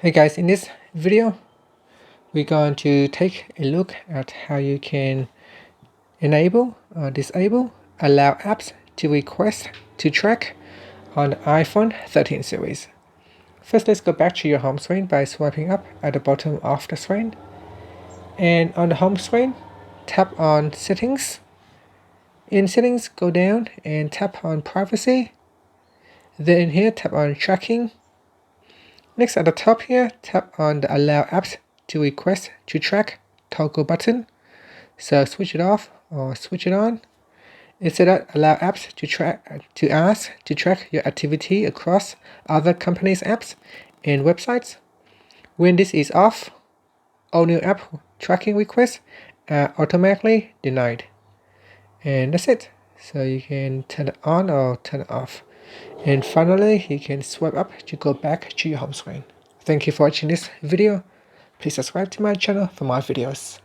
Hey guys, in this video, we're going to take a look at how you can enable or disable allow apps to request to track on the iPhone 13 series. First, let's go back to your home screen by swiping up at the bottom of the screen. And on the home screen, tap on Settings. In Settings, go down and tap on Privacy. Then here, tap on Tracking. Next, at the top here, tap on the Allow Apps to Request to Track toggle button. So switch it off or switch it on. Instead of allow apps to ask to track your activity across other companies' apps and websites. When this is off, all new app tracking requests are automatically denied. And that's it. So you can turn it on or turn it off. And finally, you can swipe up to go back to your home screen. Thank you for watching this video. Please subscribe to my channel for more videos.